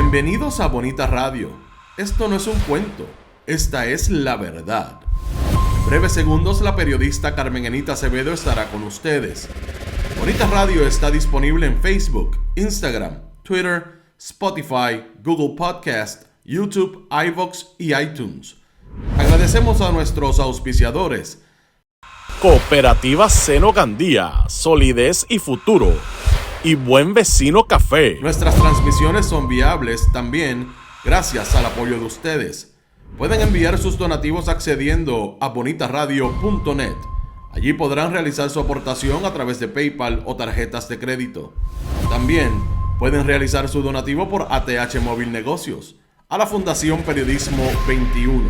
Bienvenidos a Bonita Radio. Esto no es un cuento, esta es la verdad. En breves segundos la periodista Carmen Enita Acevedo estará con ustedes. Bonita Radio está disponible en Facebook, Instagram, Twitter, Spotify, Google Podcast, YouTube, iVoox y iTunes. Agradecemos a nuestros auspiciadores. Cooperativa Seno Gandía, Solidez y Futuro. Y Buen Vecino Café. Nuestras transmisiones son viables también gracias al apoyo de ustedes. Pueden enviar sus donativos accediendo a bonitaradio.net. Allí podrán realizar su aportación a través de PayPal o tarjetas de crédito. También pueden realizar su donativo por ATH Móvil Negocios a la Fundación Periodismo 21.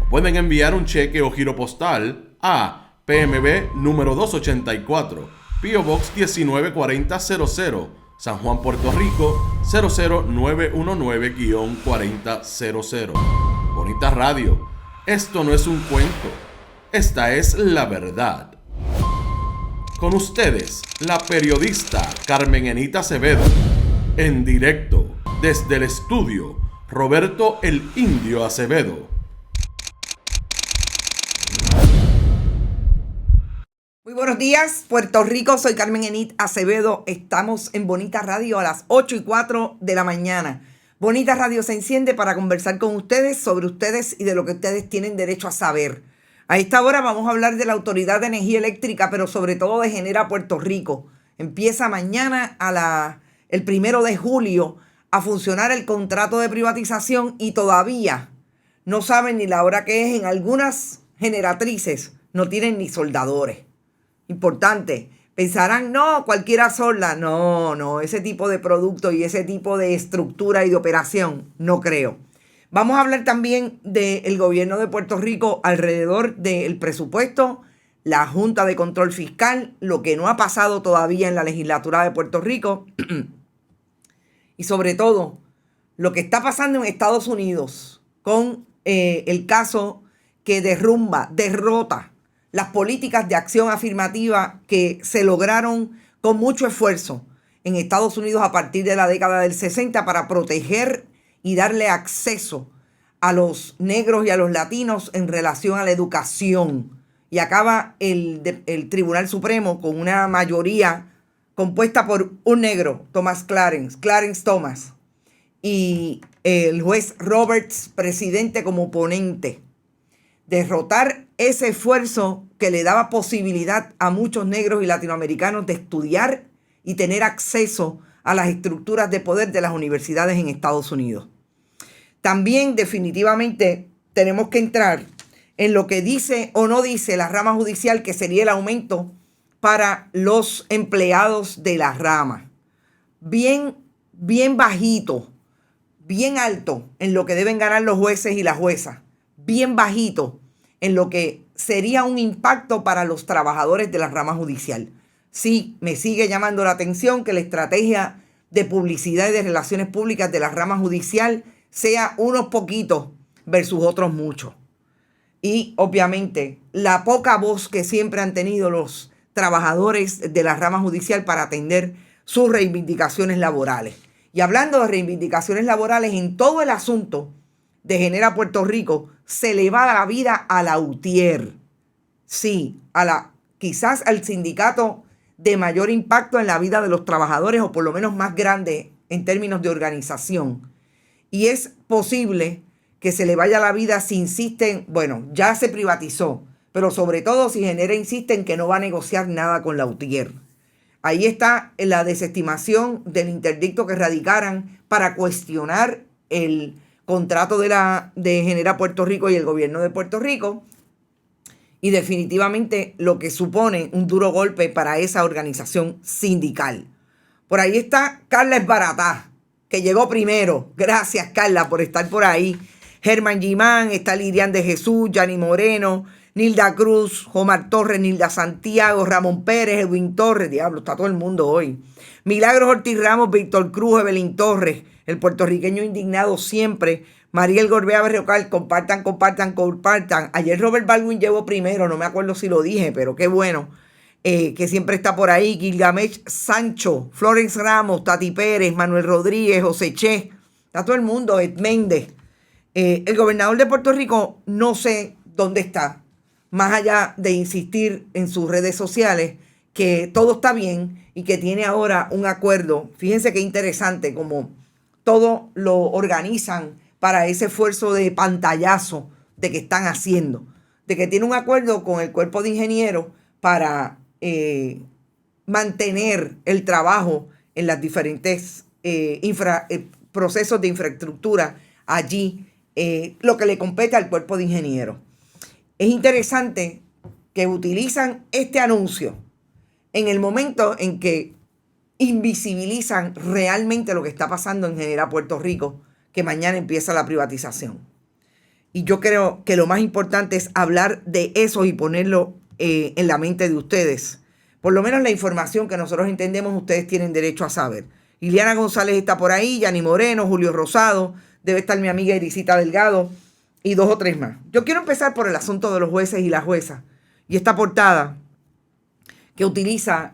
O pueden enviar un cheque o giro postal a PMB número 284. P.O. Box 194000, San Juan, Puerto Rico 00919-4000. Bonita Radio, esto no es un cuento, esta es la verdad. Con ustedes, la periodista Carmen Enita Acevedo, en directo desde el estudio Roberto el Indio Acevedo. Muy buenos días, Puerto Rico. Soy Carmen Enit Acevedo. Estamos en Bonita Radio a las 8:04 de la mañana. Bonita Radio se enciende para conversar con ustedes sobre ustedes y de lo que ustedes tienen derecho a saber. A esta hora vamos a hablar de la Autoridad de Energía Eléctrica, pero sobre todo de Genera Puerto Rico. Empieza mañana el 1 de julio a funcionar el contrato de privatización y todavía no saben ni la hora que es. En algunas generatrices no tienen ni soldadores. Importante, pensarán, no, cualquiera solda. No, ese tipo de producto y ese tipo de estructura y de operación, no creo. Vamos a hablar también del gobierno de Puerto Rico alrededor del presupuesto, la Junta de Control Fiscal, lo que no ha pasado todavía en la legislatura de Puerto Rico y sobre todo lo que está pasando en Estados Unidos con el caso que derrota las políticas de acción afirmativa que se lograron con mucho esfuerzo en Estados Unidos a partir de la década del 60 para proteger y darle acceso a los negros y a los latinos en relación a la educación. Y acaba el Tribunal Supremo con una mayoría compuesta por un negro, Clarence Thomas, y el juez Roberts, presidente como ponente. Derrotar ese esfuerzo que le daba posibilidad a muchos negros y latinoamericanos de estudiar y tener acceso a las estructuras de poder de las universidades en Estados Unidos. También definitivamente tenemos que entrar en lo que dice o no dice la rama judicial, que sería el aumento para los empleados de la rama. Bien bajito, bien alto en lo que deben ganar los jueces y las juezas. Bien bajito en lo que sería un impacto para los trabajadores de la rama judicial. Sí, me sigue llamando la atención que la estrategia de publicidad y de relaciones públicas de la rama judicial sea unos poquitos versus otros muchos. Y obviamente la poca voz que siempre han tenido los trabajadores de la rama judicial para atender sus reivindicaciones laborales. Y hablando de reivindicaciones laborales, en todo el asunto de Genera Puerto Rico, se le va la vida a la UTIER. Sí, quizás al sindicato de mayor impacto en la vida de los trabajadores, o por lo menos más grande en términos de organización. Y es posible que se le vaya la vida si insisten, ya se privatizó, pero sobre todo si Genera insiste en que no va a negociar nada con la UTIER. Ahí está la desestimación del interdicto que radicaran para cuestionar el contrato de Genera Puerto Rico y el gobierno de Puerto Rico, y definitivamente lo que supone un duro golpe para esa organización sindical. Por ahí está Carla Esbaratá, que llegó primero. Gracias, Carla, por estar por ahí. Germán Gimán, está Lirian de Jesús, Yanni Moreno, Nilda Cruz, Omar Torres, Nilda Santiago, Ramón Pérez, Edwin Torres. Diablo, está todo el mundo hoy. Milagros Ortiz Ramos, Víctor Cruz, Evelyn Torres, el puertorriqueño indignado siempre, Mariel Gorbea Berrocal. Compartan. Ayer Robert Baldwin llegó primero, no me acuerdo si lo dije, pero qué bueno, que siempre está por ahí. Gilgamesh Sancho, Florence Ramos, Tati Pérez, Manuel Rodríguez, José Che, Está todo el mundo, Ed Méndez. El gobernador de Puerto Rico no sé dónde está, más allá de insistir en sus redes sociales que todo está bien y que tiene ahora un acuerdo. Fíjense qué interesante como todo lo organizan para ese esfuerzo de pantallazo de que están haciendo, de que tiene un acuerdo con el cuerpo de ingenieros para mantener el trabajo en las diferentes procesos de infraestructura allí, lo que le compete al cuerpo de ingenieros. Es interesante que utilizan este anuncio en el momento en que invisibilizan realmente lo que está pasando en General Puerto Rico, que mañana empieza la privatización. Y yo creo que lo más importante es hablar de eso y ponerlo en la mente de ustedes. Por lo menos la información que nosotros entendemos, ustedes tienen derecho a saber. Liliana González está por ahí, Yani Moreno, Julio Rosado, debe estar mi amiga Irisita Delgado y 2 o 3 más. Yo quiero empezar por el asunto de los jueces y las juezas. Y esta portada que utiliza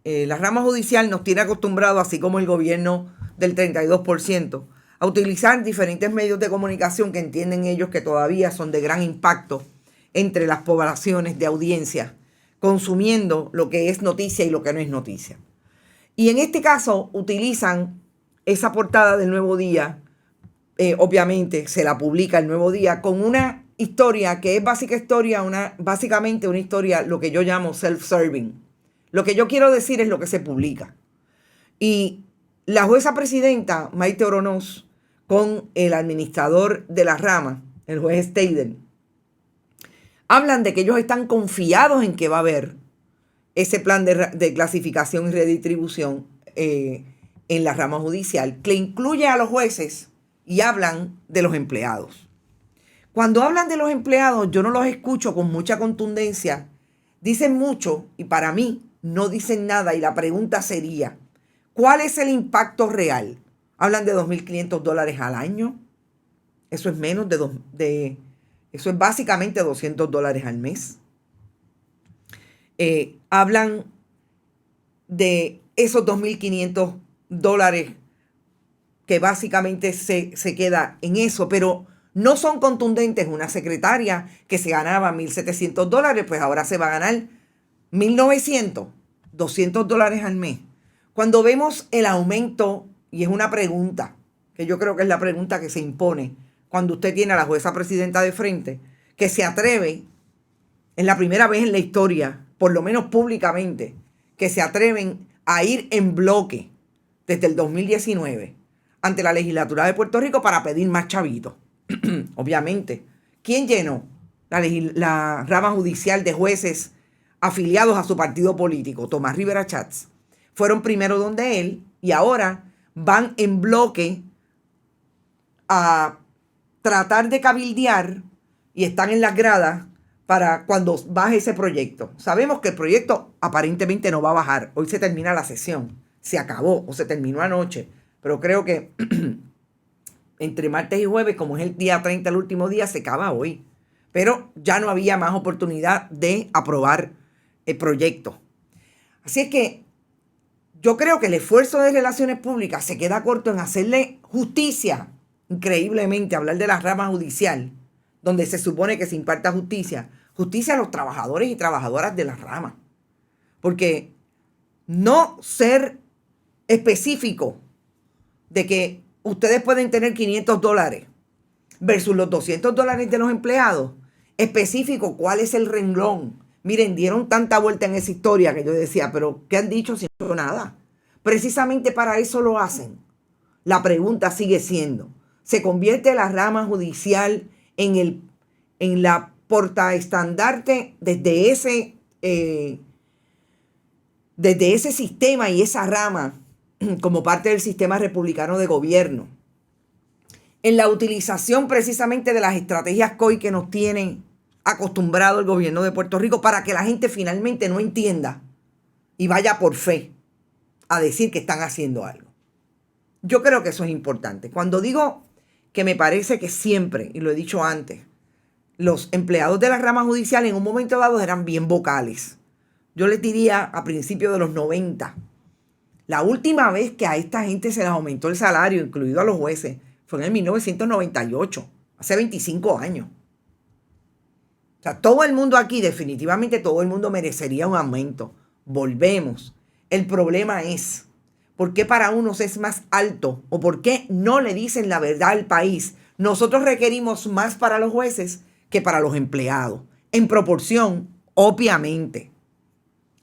la rama judicial nos tiene acostumbrado, así como el gobierno del 32%, a utilizar diferentes medios de comunicación que entienden ellos que todavía son de gran impacto entre las poblaciones de audiencia, consumiendo lo que es noticia y lo que no es noticia. Y en este caso utilizan esa portada del Nuevo Día, obviamente se la publica el Nuevo Día, con una historia que es básicamente una historia, lo que yo llamo self-serving. Lo que yo quiero decir es lo que se publica. Y la jueza presidenta, Maite Oronoz, con el administrador de la rama, el juez Steidel, hablan de que ellos están confiados en que va a haber ese plan de clasificación y redistribución en la rama judicial, que incluye a los jueces, y hablan de los empleados. Cuando hablan de los empleados, yo no los escucho con mucha contundencia. Dicen mucho y para mí no dicen nada, y la pregunta sería, ¿cuál es el impacto real? Hablan de $2,500 al año. Eso es menos eso es básicamente $200 al mes. Hablan de esos $2,500 que básicamente se queda en eso, pero no son contundentes. Una secretaria que se ganaba $1,700, pues ahora se va a ganar $1,900, $200 al mes. Cuando vemos el aumento, y es una pregunta, que yo creo que es la pregunta que se impone cuando usted tiene a la jueza presidenta de frente, que se atreve, es la primera vez en la historia, por lo menos públicamente, que se atreven a ir en bloque desde el 2019 ante la legislatura de Puerto Rico para pedir más chavitos. Obviamente, ¿quién llenó la rama judicial de jueces afiliados a su partido político? Tomás Rivera Chats. Fueron primero donde él y ahora van en bloque a tratar de cabildear y están en las gradas para cuando baje ese proyecto. Sabemos que el proyecto aparentemente no va a bajar. Hoy se termina la sesión. Se acabó o se terminó anoche. Pero creo que entre martes y jueves, como es el día 30, el último día, se acaba hoy. Pero ya no había más oportunidad de aprobar el proyecto. Así es que yo creo que el esfuerzo de relaciones públicas se queda corto en hacerle justicia, increíblemente, hablar de la rama judicial, donde se supone que se imparta justicia a los trabajadores y trabajadoras de la rama. Porque no ser específico de que ustedes pueden tener $500 versus los $200 de los empleados, específico cuál es el renglón. Miren, dieron tanta vuelta en esa historia que yo decía, pero ¿qué han dicho si no han dicho nada? Precisamente para eso lo hacen. La pregunta sigue siendo, ¿se convierte la rama judicial en la portaestandarte desde ese sistema y esa rama como parte del sistema republicano de gobierno, en la utilización precisamente de las estrategias COI que nos tienen acostumbrado el gobierno de Puerto Rico para que la gente finalmente no entienda y vaya por fe a decir que están haciendo algo? Yo creo que eso es importante. Cuando digo que me parece que siempre, y lo he dicho antes, los empleados de la rama judicial en un momento dado eran bien vocales. Yo les diría a principios de los 90, la última vez que a esta gente se les aumentó el salario, incluido a los jueces, fue en el 1998, hace 25 años. O sea, todo el mundo aquí, definitivamente todo el mundo merecería un aumento. Volvemos. El problema es, ¿por qué para unos es más alto? ¿O por qué no le dicen la verdad al país? Nosotros requerimos más para los jueces que para los empleados. En proporción, obviamente.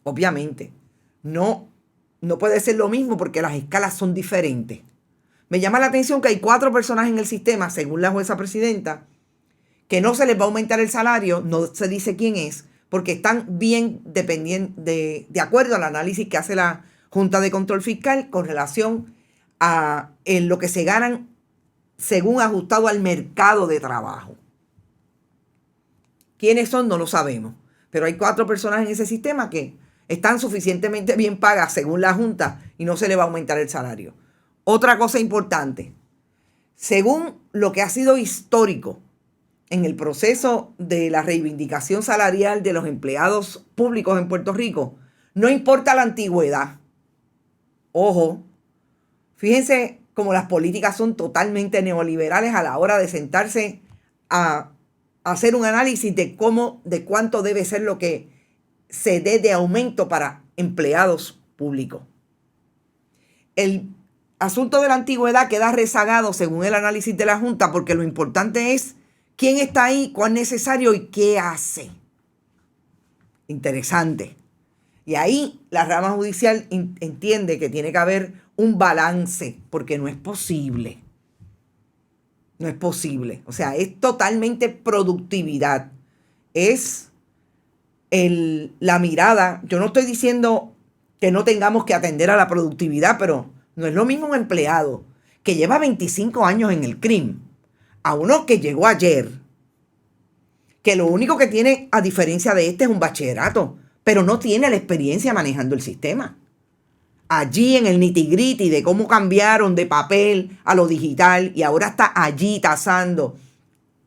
Obviamente. No puede ser lo mismo porque las escalas son diferentes. Me llama la atención que hay 4 personas en el sistema, según la jueza presidenta, que no se les va a aumentar el salario, no se dice quién es, porque están bien de acuerdo al análisis que hace la Junta de Control Fiscal con relación a lo que se ganan según ajustado al mercado de trabajo. ¿Quiénes son? No lo sabemos. Pero hay 4 personas en ese sistema que están suficientemente bien pagas según la Junta y no se le va a aumentar el salario. Otra cosa importante, según lo que ha sido histórico en el proceso de la reivindicación salarial de los empleados públicos en Puerto Rico, no importa la antigüedad. Ojo, fíjense cómo las políticas son totalmente neoliberales a la hora de sentarse a hacer un análisis de cuánto debe ser lo que se dé de aumento para empleados públicos. El asunto de la antigüedad queda rezagado según el análisis de la Junta porque lo importante es quién está ahí, cuán necesario y qué hace. Interesante. Y ahí la rama judicial entiende que tiene que haber un balance porque no es posible. No es posible. O sea, es totalmente productividad. Es la mirada. Yo no estoy diciendo que no tengamos que atender a la productividad, pero no es lo mismo un empleado que lleva 25 años en el crimen a uno que llegó ayer, que lo único que tiene, a diferencia de este, es un bachillerato, pero no tiene la experiencia manejando el sistema. Allí en el nitty-gritty de cómo cambiaron de papel a lo digital y ahora está allí tasando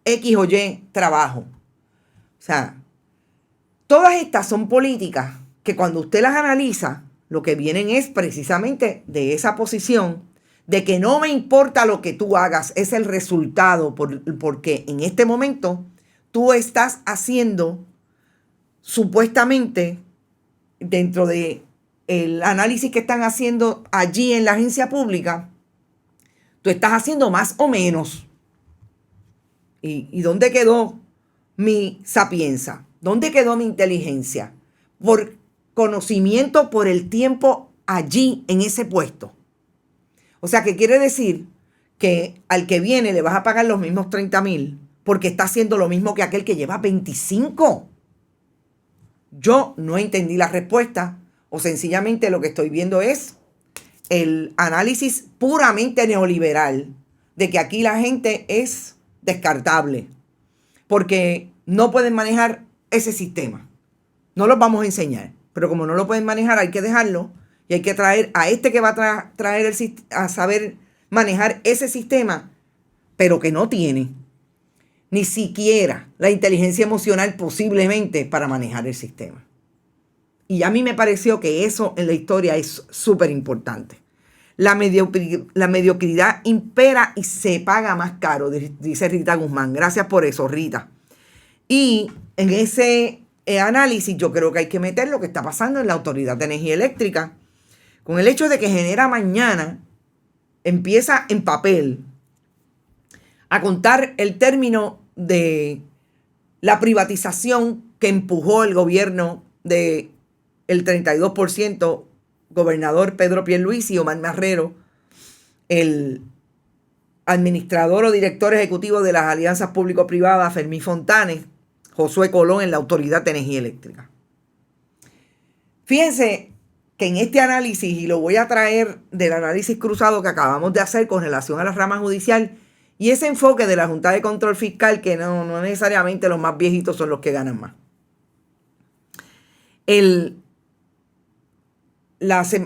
X o Y trabajo. O sea, todas estas son políticas que cuando usted las analiza, lo que vienen es precisamente de esa posición de que no me importa lo que tú hagas, es el resultado, porque en este momento tú estás haciendo supuestamente dentro de el análisis que están haciendo allí en la agencia pública, tú estás haciendo más o menos. ¿Y dónde quedó mi sapienza? ¿Dónde quedó mi inteligencia? Por conocimiento, por el tiempo allí en ese puesto. O sea, que quiere decir que al que viene le vas a pagar los mismos 30,000 porque está haciendo lo mismo que aquel que lleva 25. Yo no entendí la respuesta o sencillamente lo que estoy viendo es el análisis puramente neoliberal de que aquí la gente es descartable porque no pueden manejar ese sistema. No los vamos a enseñar, pero como no lo pueden manejar hay que dejarlo y hay que traer a este que va a traer a saber manejar ese sistema, pero que no tiene ni siquiera la inteligencia emocional posiblemente para manejar el sistema. Y a mí me pareció que eso en la historia es súper importante. La mediocridad impera y se paga más caro, dice Rita Guzmán. Gracias por eso, Rita. Y en ese análisis yo creo que hay que meter lo que está pasando en la Autoridad de Energía Eléctrica, con el hecho de que Genera Mañana empieza en papel a contar el término de la privatización que empujó el gobierno del 32%, gobernador Pedro Pierluisi y Omar Marrero, el administrador o director ejecutivo de las alianzas público-privadas, Fermín Fontanes, Josué Colón en la Autoridad de Energía Eléctrica. Fíjense que en este análisis, y lo voy a traer del análisis cruzado que acabamos de hacer con relación a la rama judicial, y ese enfoque de la Junta de Control Fiscal, que no necesariamente los más viejitos son los que ganan más.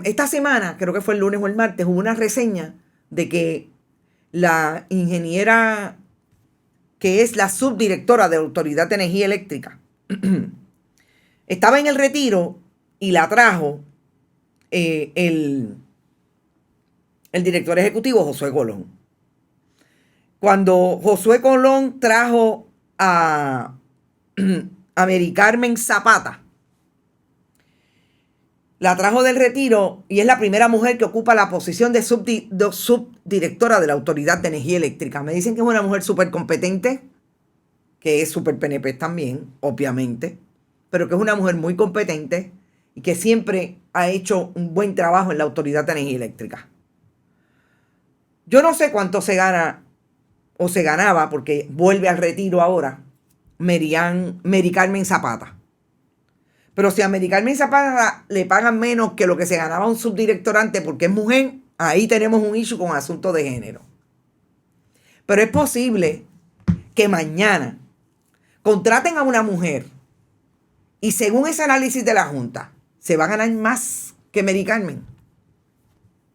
Esta semana, creo que fue el lunes o el martes, hubo una reseña de que la ingeniera que es la subdirectora de la Autoridad de Energía Eléctrica estaba en el retiro y la trajo el director ejecutivo Josué Colón. Cuando Josué Colón trajo a Mary Carmen Zapata, la trajo del retiro y es la primera mujer que ocupa la posición de subdirectora de la Autoridad de Energía Eléctrica. Me dicen que es una mujer súper competente, que es súper PNP también, obviamente, pero que es una mujer muy competente y que siempre ha hecho un buen trabajo en la Autoridad de Energía Eléctrica. Yo no sé cuánto se gana o se ganaba, porque vuelve al retiro ahora, Mary Carmen Zapata. Pero si a Mary Carmen Zapata le pagan menos que lo que se ganaba un subdirectorante porque es mujer, ahí tenemos un issue con asuntos de género. Pero es posible que mañana contraten a una mujer y según ese análisis de la Junta, se va a ganar más que Mary Carmen,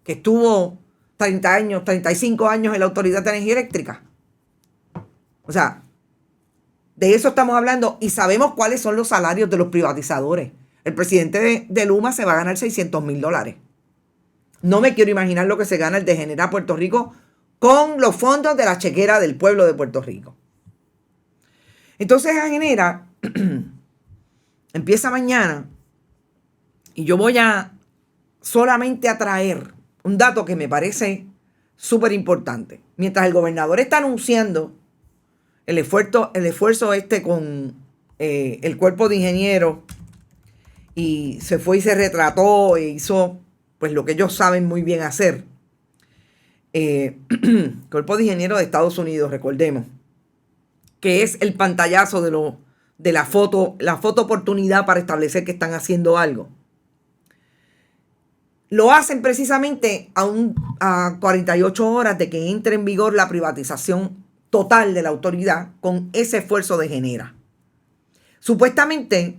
que estuvo 30 años, 35 años en la Autoridad de Energía Eléctrica. O sea, de eso estamos hablando y sabemos cuáles son los salarios de los privatizadores. El presidente de Luma se va a ganar $600,000. No me quiero imaginar lo que se gana el de Genera Puerto Rico con los fondos de la chequera del pueblo de Puerto Rico. Entonces a Genera empieza mañana y yo voy a solamente a traer un dato que me parece súper importante. Mientras el gobernador está anunciando el esfuerzo con el cuerpo de ingenieros y se fue y se retrató e hizo pues lo que ellos saben muy bien hacer. Cuerpo de ingenieros de Estados Unidos, recordemos, que es el pantallazo de la foto oportunidad para establecer que están haciendo algo. Lo hacen precisamente a 48 horas de que entre en vigor la privatización total de la autoridad con ese esfuerzo de Genera. Supuestamente,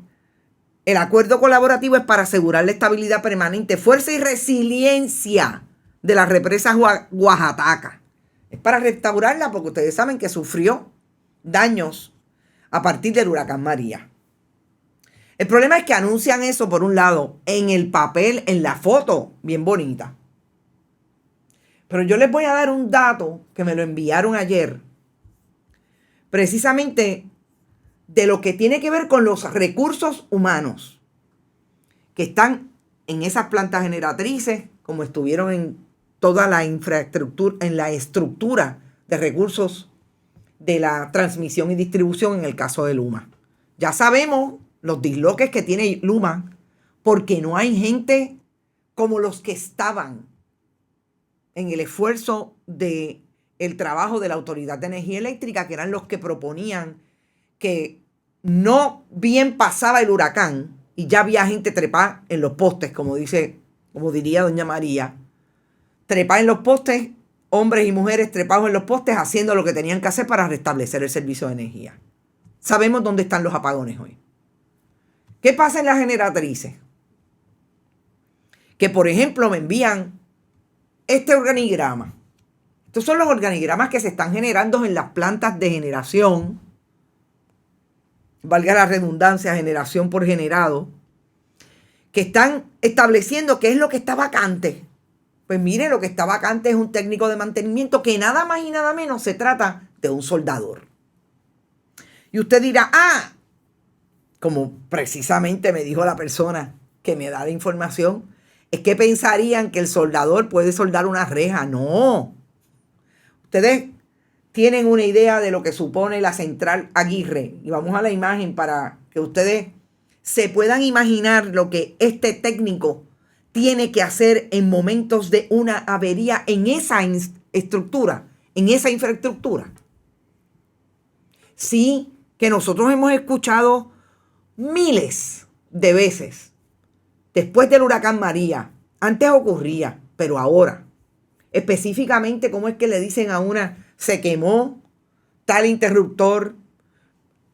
el acuerdo colaborativo es para asegurar la estabilidad permanente, fuerza y resiliencia de la represa Oaxaca. Es para restaurarla porque ustedes saben que sufrió daños a partir del huracán María. El problema es que anuncian eso, por un lado, en el papel, en la foto, bien bonita. Pero yo les voy a dar un dato que me lo enviaron ayer, precisamente de lo que tiene que ver con los recursos humanos que están en esas plantas generatrices, como estuvieron en toda la infraestructura, en la estructura de recursos de la transmisión y distribución en el caso de Luma. Ya sabemos los disloques que tiene Luma porque no hay gente como los que estaban en el esfuerzo de el trabajo de la Autoridad de Energía Eléctrica, que eran los que proponían que no bien pasaba el huracán y ya había gente trepada en los postes, como diría doña María, trepada en los postes, hombres y mujeres trepados en los postes haciendo lo que tenían que hacer para restablecer el servicio de energía. Sabemos dónde están los apagones hoy. ¿Qué pasa en las generatrices? Que, por ejemplo, me envían este organigrama. Estos son los organigramas que se están generando en las plantas de generación, valga la redundancia, generación por generado, que están estableciendo qué es lo que está vacante. Pues mire, lo que está vacante es un técnico de mantenimiento que nada más y nada menos se trata de un soldador. Y usted dirá, como precisamente me dijo la persona que me da la información, es que pensarían que el soldador puede soldar una reja. No. Ustedes tienen una idea de lo que supone la central Aguirre. Y vamos a la imagen para que ustedes se puedan imaginar lo que este técnico tiene que hacer en momentos de una avería en esa estructura, en esa infraestructura. Sí, que nosotros hemos escuchado miles de veces. Después del huracán María, antes ocurría, pero ahora, específicamente, ¿cómo es que le dicen a una, se quemó tal interruptor,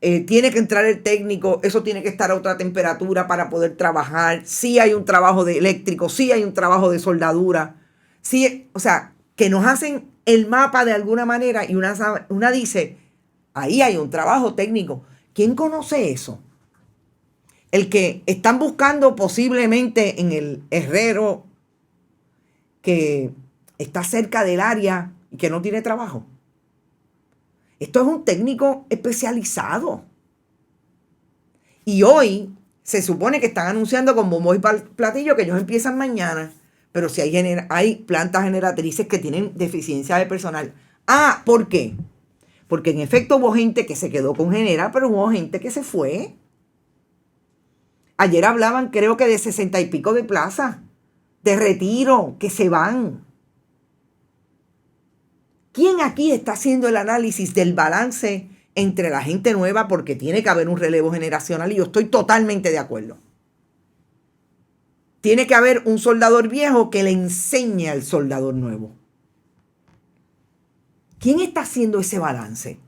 tiene que entrar el técnico, eso tiene que estar a otra temperatura para poder trabajar, sí hay un trabajo de eléctrico, sí hay un trabajo de soldadura, sí, o sea, que nos hacen el mapa de alguna manera y una dice, ahí hay un trabajo técnico. ¿Quién conoce eso? El que están buscando posiblemente en el herrero que está cerca del área y que no tiene trabajo. Esto es un técnico especializado. Y hoy se supone que están anunciando con bombo y platillo que ellos empiezan mañana. Pero si hay plantas generatrices que tienen deficiencia de personal. Ah, ¿por qué? Porque en efecto hubo gente que se quedó con Genera, pero hubo gente que se fue. Ayer hablaban, creo que de 60 y pico de plazas de retiro que se van. ¿Quién aquí está haciendo el análisis del balance entre la gente nueva? Porque tiene que haber un relevo generacional y yo estoy totalmente de acuerdo. Tiene que haber un soldador viejo que le enseñe al soldador nuevo. ¿Quién está haciendo ese balance?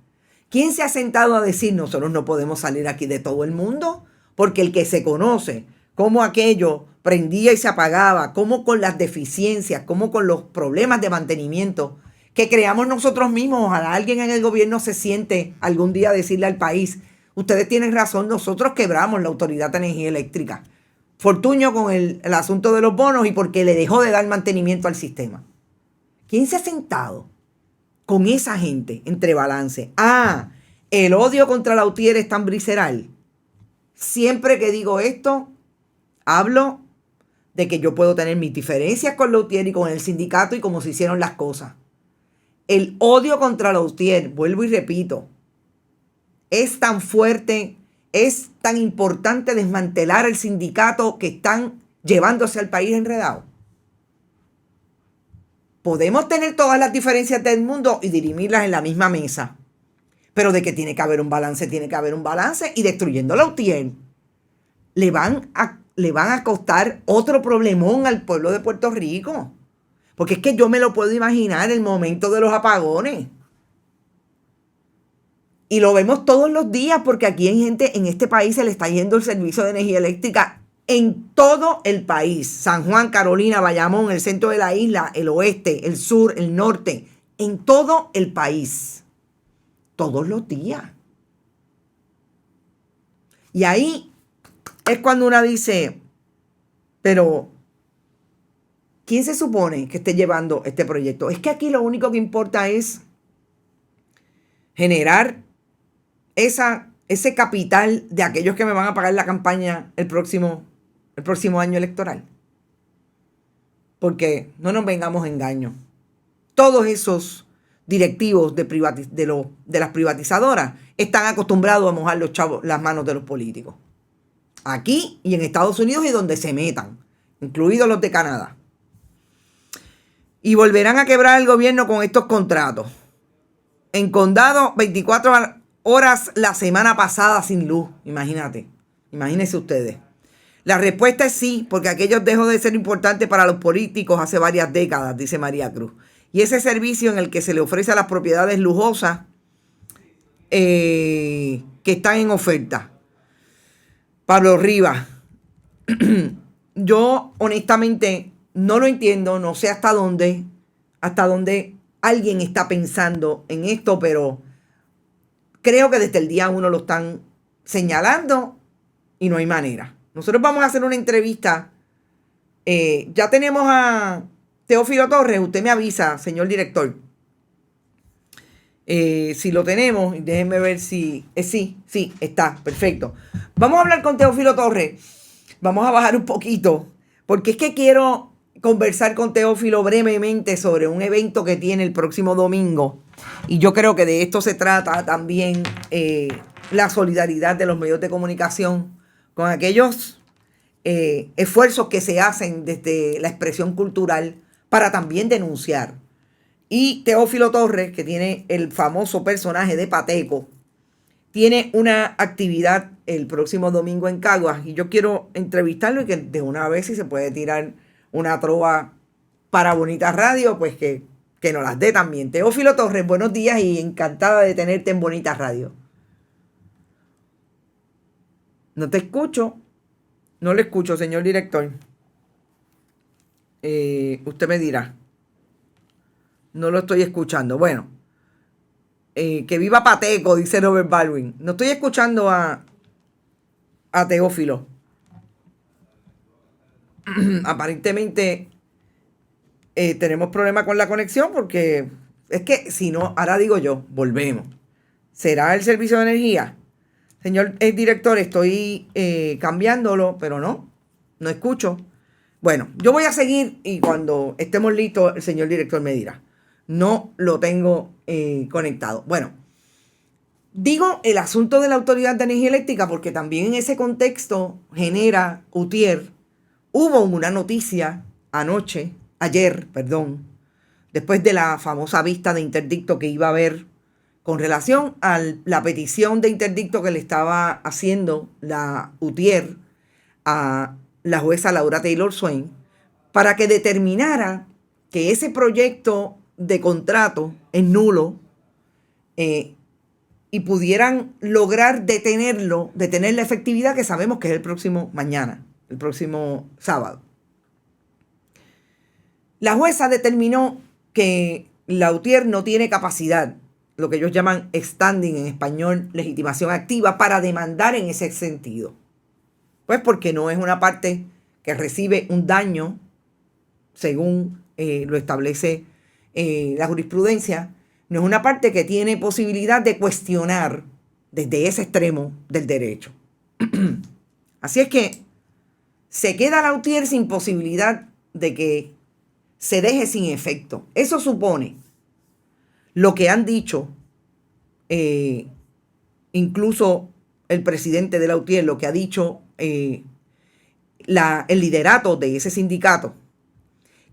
¿Quién se ha sentado a decir nosotros no podemos salir aquí de todo el mundo? Porque el que se conoce cómo aquello prendía y se apagaba, cómo con las deficiencias, cómo con los problemas de mantenimiento que creamos nosotros mismos, ojalá alguien en el gobierno se siente algún día a decirle al país, ustedes tienen razón, nosotros quebramos la Autoridad de Energía Eléctrica. Fortuño con el asunto de los bonos y porque le dejó de dar mantenimiento al sistema. ¿Quién se ha sentado con esa gente entre balance? Ah, el odio contra Lautier es tan visceral. Siempre que digo esto, hablo de que yo puedo tener mis diferencias con Lautier y con el sindicato y cómo se hicieron las cosas. El odio contra Lautier, vuelvo y repito, es tan fuerte, es tan importante desmantelar el sindicato que están llevándose al país enredado. Podemos tener todas las diferencias del mundo y dirimirlas en la misma mesa. Pero de que tiene que haber un balance, tiene que haber un balance. Y destruyendo Lautier, le van a costar otro problemón al pueblo de Puerto Rico. Porque es que yo me lo puedo imaginar el momento de los apagones. Y lo vemos todos los días porque aquí hay gente, en este país se le está yendo el servicio de energía eléctrica en todo el país. San Juan, Carolina, Bayamón, el centro de la isla, el oeste, el sur, el norte. En todo el país. Todos los días. Y ahí es cuando uno dice, pero ¿quién se supone que esté llevando este proyecto? Es que aquí lo único que importa es generar ese capital de aquellos que me van a pagar la campaña el próximo año electoral. Porque no nos vengamos engaños. Todos esos directivos de las privatizadoras están acostumbrados a mojar las manos de los políticos. Aquí y en Estados Unidos y donde se metan, incluidos los de Canadá. Y volverán a quebrar el gobierno con estos contratos. En condado, 24 horas la semana pasada sin luz. Imagínense ustedes. La respuesta es sí, porque aquello dejó de ser importante para los políticos hace varias décadas, dice María Cruz. Y ese servicio en el que se le ofrece a las propiedades lujosas que están en oferta. Pablo Rivas. Yo honestamente no lo entiendo, no sé hasta dónde alguien está pensando en esto, pero creo que desde el día 1 lo están señalando y no hay manera. Nosotros vamos a hacer una entrevista. Ya tenemos a Teófilo Torres. Usted me avisa, señor director. Si lo tenemos, déjenme ver si... sí, está, perfecto. Vamos a hablar con Teófilo Torres. Vamos a bajar un poquito, porque es que quiero conversar con Teófilo brevemente sobre un evento que tiene el próximo domingo. Y yo creo que de esto se trata también la solidaridad de los medios de comunicación con aquellos esfuerzos que se hacen desde la expresión cultural para también denunciar. Y Teófilo Torres, que tiene el famoso personaje de Pateco, tiene una actividad el próximo domingo en Caguas y yo quiero entrevistarlo y que de una vez si se puede tirar una trova para Bonita Radio, pues que nos las dé también. Teófilo Torres, buenos días y encantada de tenerte en Bonita Radio. No te escucho. No le escucho, señor director. Usted me dirá. No lo estoy escuchando. Bueno. Que viva Pateco, dice Robert Baldwin. No estoy escuchando a Teófilo. Aparentemente tenemos problemas con la conexión porque es que si no, ahora digo yo, volvemos. ¿Será el servicio de energía? Señor director, estoy cambiándolo, pero no escucho. Bueno, yo voy a seguir y cuando estemos listos, el señor director me dirá. No lo tengo conectado. Bueno, digo el asunto de la Autoridad de Energía Eléctrica porque también en ese contexto genera UTIER. Hubo una noticia ayer, después de la famosa vista de interdicto que iba a haber con relación a la petición de interdicto que le estaba haciendo la UTIER a la jueza Laura Taylor Swain para que determinara que ese proyecto de contrato es nulo y pudieran lograr detener la efectividad que sabemos que es el próximo sábado. La jueza determinó que la UTIER no tiene capacidad, lo que ellos llaman standing en español, legitimación activa, para demandar en ese sentido. Pues porque no es una parte que recibe un daño, según lo establece la jurisprudencia, no es una parte que tiene posibilidad de cuestionar desde ese extremo del derecho. Así es que se queda la UTIER sin posibilidad de que se deje sin efecto. Eso supone lo que han dicho incluso el presidente de la UTIER, lo que ha dicho el liderato de ese sindicato,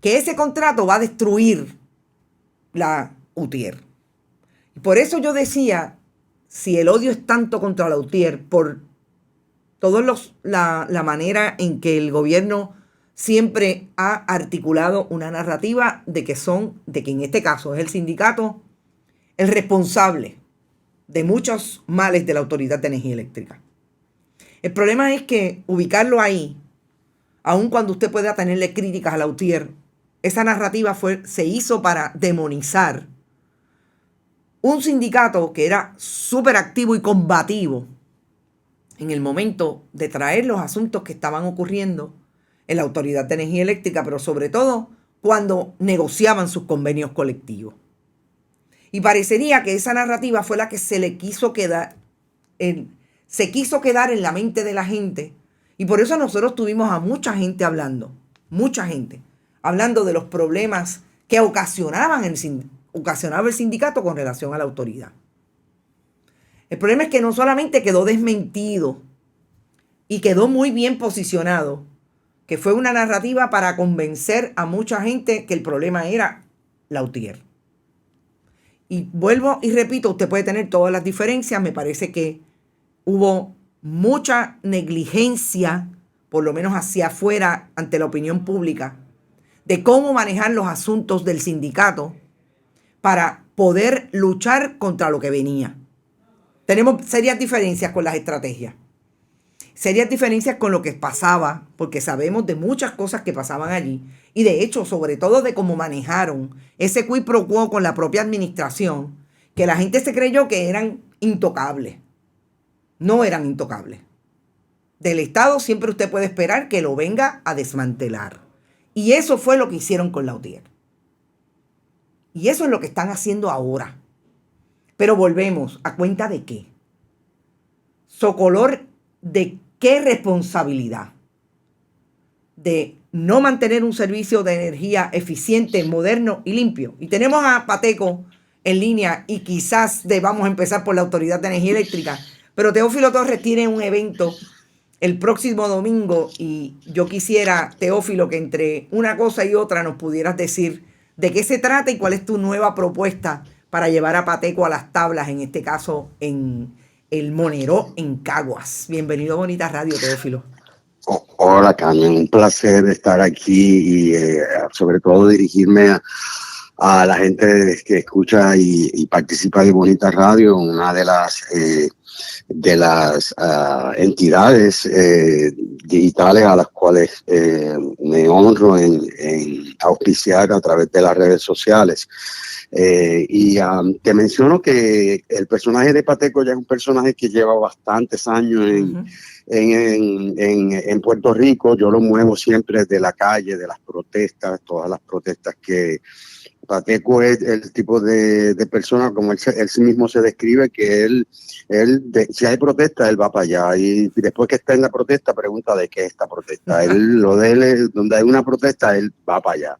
que ese contrato va a destruir la UTIER. Y por eso yo decía, si el odio es tanto contra la UTIER, por la manera en que el gobierno siempre ha articulado una narrativa de que en este caso es el sindicato el responsable de muchos males de la Autoridad de Energía Eléctrica. El problema es que ubicarlo ahí, aun cuando usted pueda tenerle críticas a la UTIER, esa narrativa se hizo para demonizar un sindicato que era súper activo y combativo en el momento de traer los asuntos que estaban ocurriendo en la Autoridad de Energía Eléctrica, pero sobre todo cuando negociaban sus convenios colectivos. Y parecería que esa narrativa fue la que se quiso quedar en la mente de la gente. Y por eso nosotros tuvimos a mucha gente hablando de los problemas que ocasionaba el sindicato con relación a la autoridad. El problema es que no solamente quedó desmentido y quedó muy bien posicionado, que fue una narrativa para convencer a mucha gente que el problema era la UTIER. Y vuelvo y repito, usted puede tener todas las diferencias, me parece que hubo mucha negligencia, por lo menos hacia afuera, ante la opinión pública, de cómo manejar los asuntos del sindicato para poder luchar contra lo que venía. Tenemos serias diferencias con las estrategias, serias diferencias con lo que pasaba, porque sabemos de muchas cosas que pasaban allí, y de hecho, sobre todo de cómo manejaron ese quid pro quo con la propia administración, que la gente se creyó que eran intocables. No eran intocables. Del Estado siempre usted puede esperar que lo venga a desmantelar. Y eso fue lo que hicieron con la UTIER. Y eso es lo que están haciendo ahora. Pero volvemos, ¿a cuenta de qué? Socolor, ¿de qué responsabilidad? De no mantener un servicio de energía eficiente, moderno y limpio. Y tenemos a Pateco en línea y quizás debamos empezar por la Autoridad de Energía Eléctrica. Pero Teófilo Torres tiene un evento el próximo domingo y yo quisiera, Teófilo, que entre una cosa y otra nos pudieras decir de qué se trata y cuál es tu nueva propuesta para llevar a Pateco a las tablas, en este caso en el Moneró, en Caguas. Bienvenido a Bonita Radio, Teófilo. Hola, Carmen, un placer estar aquí y sobre todo dirigirme a la gente que escucha y participa de Bonita Radio, una de las entidades digitales a las cuales me honro en auspiciar a través de las redes sociales. Te menciono que el personaje de Pateco ya es un personaje que lleva bastantes años en Puerto Rico. Yo lo muevo siempre de la calle, de las protestas, todas las protestas que Pateco es el tipo de persona, como él sí mismo se describe, que si hay protesta, él va para allá. Y después que está en la protesta, pregunta de qué es esta protesta. Lo de él es, donde hay una protesta, él va para allá.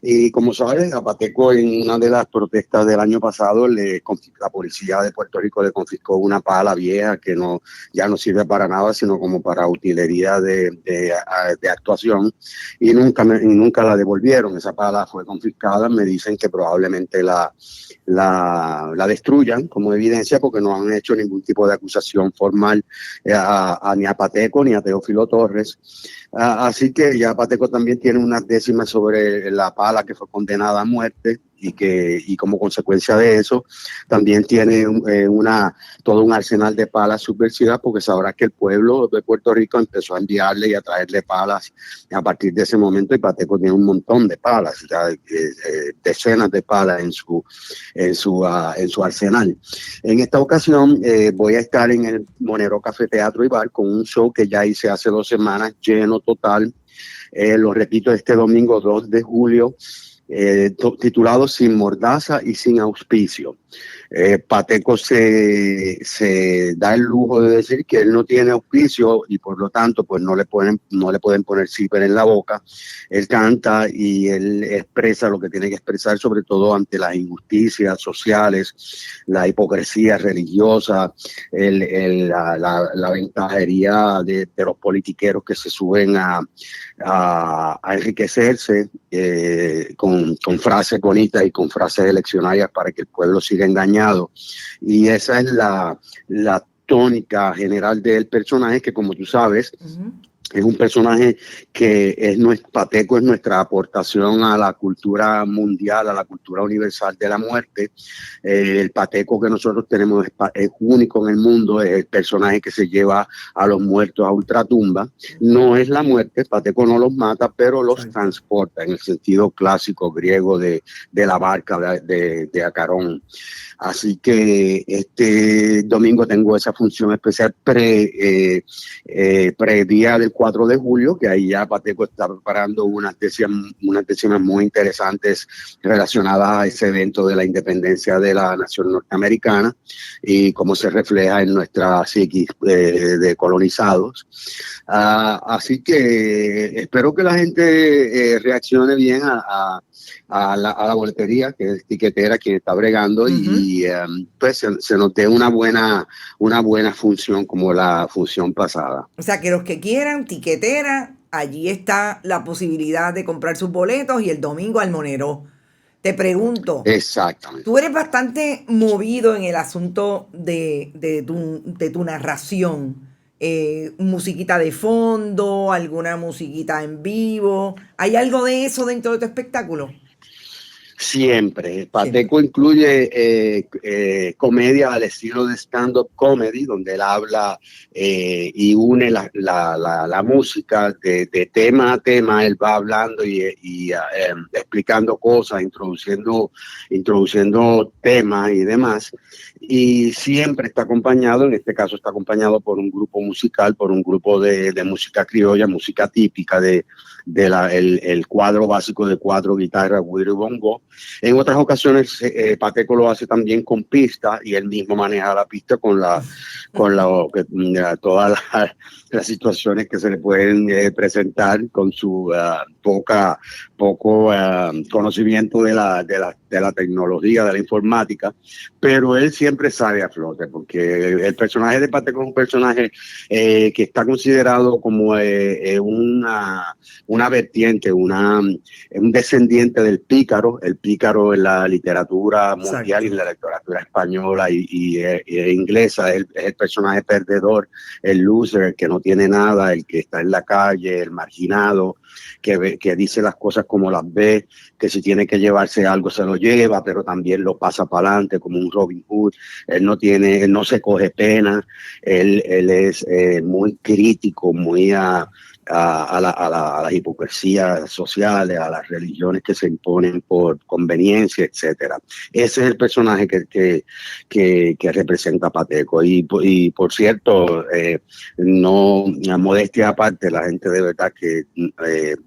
Y como sabes, a Pateco en una de las protestas del año pasado, la policía de Puerto Rico le confiscó una pala vieja que ya no sirve para nada, sino como para utilería de actuación, y nunca la devolvieron. Esa pala fue confiscada. Me dicen que probablemente la destruyan como evidencia, porque no han hecho ningún tipo de acusación formal ni a Pateco ni a Teófilo Torres. Así que ya Pateco también tiene unas décimas sobre la pala que fue condenada a muerte, y como consecuencia de eso también tiene todo un arsenal de palas subversivas, porque sabrá que el pueblo de Puerto Rico empezó a enviarle y a traerle palas a partir de ese momento, y Pateco tiene un montón de palas, decenas de palas en su arsenal. En esta ocasión voy a estar en el Monero Café Teatro y Bar con un show que ya hice hace 2 semanas, lleno total. Lo repito, este domingo 2 de julio, titulado Sin Mordaza y Sin Auspicio. Pateco se da el lujo de decir que él no tiene auspicio y por lo tanto pues no le pueden poner zipper en la boca. Él canta y él expresa lo que tiene que expresar, sobre todo ante las injusticias sociales, la hipocresía religiosa, la ventajería de los politiqueros que se suben a enriquecerse con frases bonitas y con frases eleccionarias para que el pueblo siga engañado. Y esa es la tónica general del personaje, que como tú sabes, es un personaje que Pateco es nuestra aportación a la cultura mundial, a la cultura universal de la muerte. El Pateco que nosotros tenemos es único en el mundo, es el personaje que se lleva a los muertos a ultratumba. No es la muerte, Pateco no los mata, pero los transporta en el sentido clásico griego de la barca de Acarón. Así que este domingo tengo esa función especial pre-día del 4 de julio, que ahí ya Pateco está preparando unas décimas muy interesantes relacionadas a ese evento de la independencia de la nación norteamericana y cómo se refleja en nuestra psiquis de colonizados. Así que espero que la gente reaccione bien a la boletería, que es Tiquetera quien está bregando, y pues se nos dé una buena función como la función pasada. O sea, que los que quieran Tiquetera, allí está la posibilidad de comprar sus boletos, y el domingo al Monero. Te pregunto, exactamente, tú eres bastante movido en el asunto de tu narración. Musiquita de fondo, alguna musiquita en vivo. ¿Hay algo de eso dentro de tu espectáculo? Siempre. Pateco incluye comedia al estilo de stand-up comedy, donde él habla y une la música de tema a tema. Él va hablando y explicando cosas, introduciendo temas y demás. Y siempre está acompañado, en este caso está acompañado por un grupo musical, por un grupo de música criolla, música típica el cuadro básico de 4 guitarras, güiro y bongo. En otras ocasiones Pateco lo hace también con pista, y él mismo maneja la pista con todas las situaciones que se le pueden presentar con su poco conocimiento de la tecnología, de la informática, pero él siempre sale a flote, porque el personaje de Pateco es un personaje que está considerado como una vertiente, un descendiente del pícaro. El pícaro en la literatura mundial y en la literatura española y inglesa es el personaje perdedor, el loser, el que no tiene nada, el que está en la calle, el marginado, que dice las cosas como las ve, que si tiene que llevarse algo se lo lleva, pero también lo pasa para adelante como un Robin Hood. Él no se coge pena, él es muy crítico, muy a las hipocresías sociales, a las religiones que se imponen por conveniencia, etcétera. Ese es el personaje que representa Pateco. Y por cierto, no, a modestia aparte, la gente de verdad que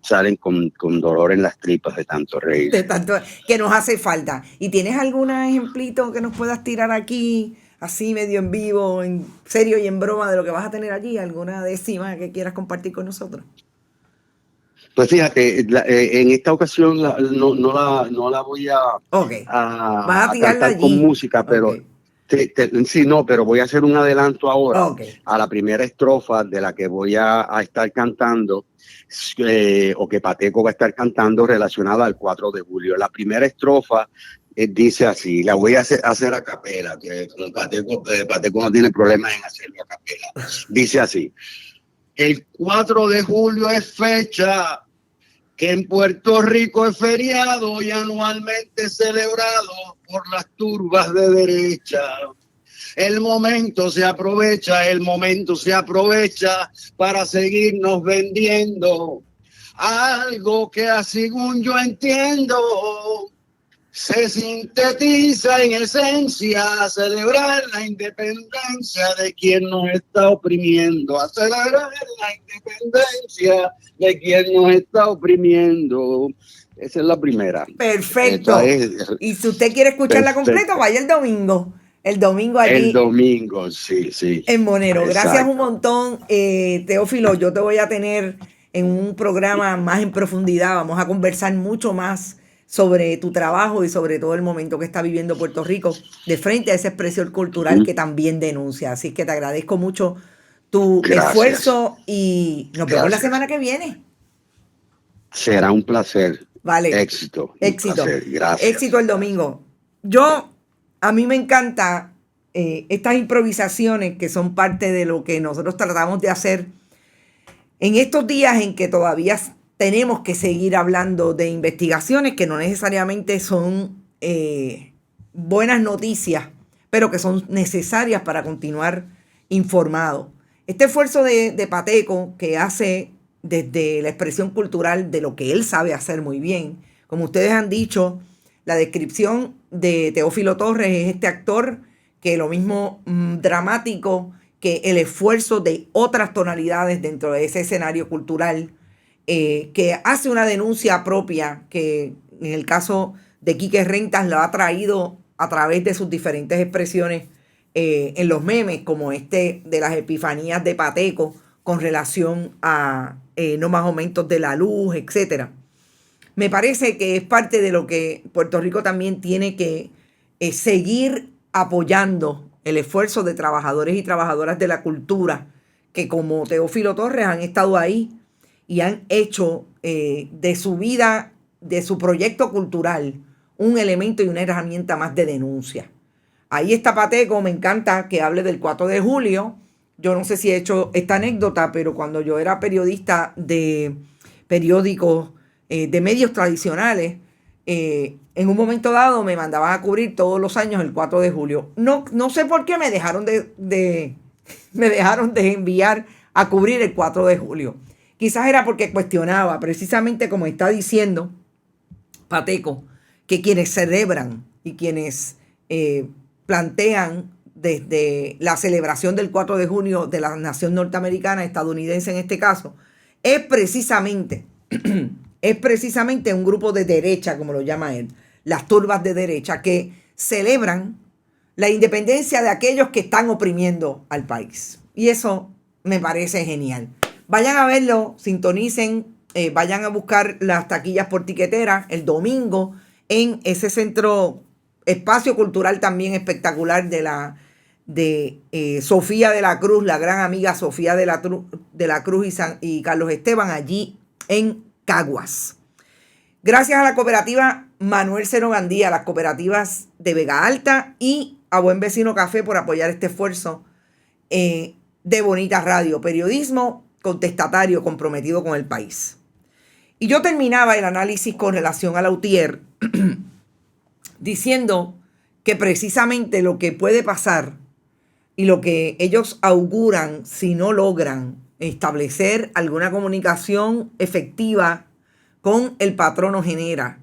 salen con dolor en las tripas de tanto reír. De tanto que nos hace falta. ¿Y tienes algún ejemplito que nos puedas tirar aquí, así medio en vivo, en serio y en broma, de lo que vas a tener allí? ¿Alguna décima que quieras compartir con nosotros? Pues fíjate, en esta ocasión no la voy Okay. Vas a tirarla cantar allí con música, pero okay. sí, no, pero voy a hacer un adelanto ahora Okay. a la primera estrofa de la que voy a estar cantando, o que Pateco va a estar cantando, relacionada al 4 de julio. La primera estrofa dice así, la voy a hacer a capela, que con Pateco no tiene problema en hacerlo a capela. Dice así: el 4 de julio es fecha que en Puerto Rico es feriado y anualmente celebrado por las turbas de derecha. El momento se aprovecha para seguirnos vendiendo algo que, según yo entiendo, se sintetiza en esencia: celebrar la independencia de quien nos está oprimiendo, a celebrar la independencia de quien nos está oprimiendo. Esa es la primera. Perfecto. Y si usted quiere escucharla completa, vaya el domingo. El domingo allí. El domingo, sí. En Monero. Exacto. Gracias un montón, Teófilo. Yo te voy a tener en un programa más en profundidad. Vamos a conversar mucho más sobre tu trabajo y sobre todo el momento que está viviendo Puerto Rico de frente a esa expresión cultural que también denuncia. Así que te agradezco mucho tu esfuerzo y nos vemos la semana que viene. Será un placer. Vale. Éxito. Placer. Gracias. Éxito el domingo. A mí me encanta estas improvisaciones que son parte de lo que nosotros tratamos de hacer en estos días en que todavía tenemos que seguir hablando de investigaciones que no necesariamente son buenas noticias, pero que son necesarias para continuar informados. Este esfuerzo de Pateco, que hace desde la expresión cultural de lo que él sabe hacer muy bien, como ustedes han dicho, la descripción de Teófilo Torres es este actor que lo mismo dramático que el esfuerzo de otras tonalidades dentro de ese escenario cultural, que hace una denuncia propia que en el caso de Quique Rentas lo ha traído a través de sus diferentes expresiones en los memes, como de las epifanías de Pateco con relación a no más aumentos de la luz, etcétera. Me parece que es parte de lo que Puerto Rico también tiene que seguir apoyando el esfuerzo de trabajadores y trabajadoras de la cultura que, como Teófilo Torres, han estado ahí y han hecho de su vida, de su proyecto cultural, un elemento y una herramienta más de denuncia. Ahí está Pateco. Me encanta que hable del 4 de julio. Yo no sé si he hecho esta anécdota, pero cuando yo era periodista de periódicos, de medios tradicionales, en un momento dado me mandaban a cubrir todos los años el 4 de julio. No sé por qué me dejaron de enviar a cubrir el 4 de julio. Quizás era porque cuestionaba, precisamente como está diciendo Pateco, que quienes celebran y quienes plantean desde la celebración del 4 de junio de la nación norteamericana, estadounidense en este caso, es precisamente un grupo de derecha, como lo llama él, las turbas de derecha, que celebran la independencia de aquellos que están oprimiendo al país. Y eso me parece genial. Vayan a verlo, sintonicen, vayan a buscar las taquillas por tiquetera el domingo en ese centro, espacio cultural también espectacular de Sofía de la Cruz, la gran amiga Sofía de la Cruz y Carlos Esteban, allí en Caguas. Gracias a la cooperativa Manuel Seno Gandía, a las cooperativas de Vega Alta y a Buen Vecino Café por apoyar este esfuerzo de Bonita Radio, periodismo contestatario comprometido con el país. Y yo terminaba el análisis con relación a la UTIER diciendo que precisamente lo que puede pasar y lo que ellos auguran si no logran establecer alguna comunicación efectiva con el patrono Genera,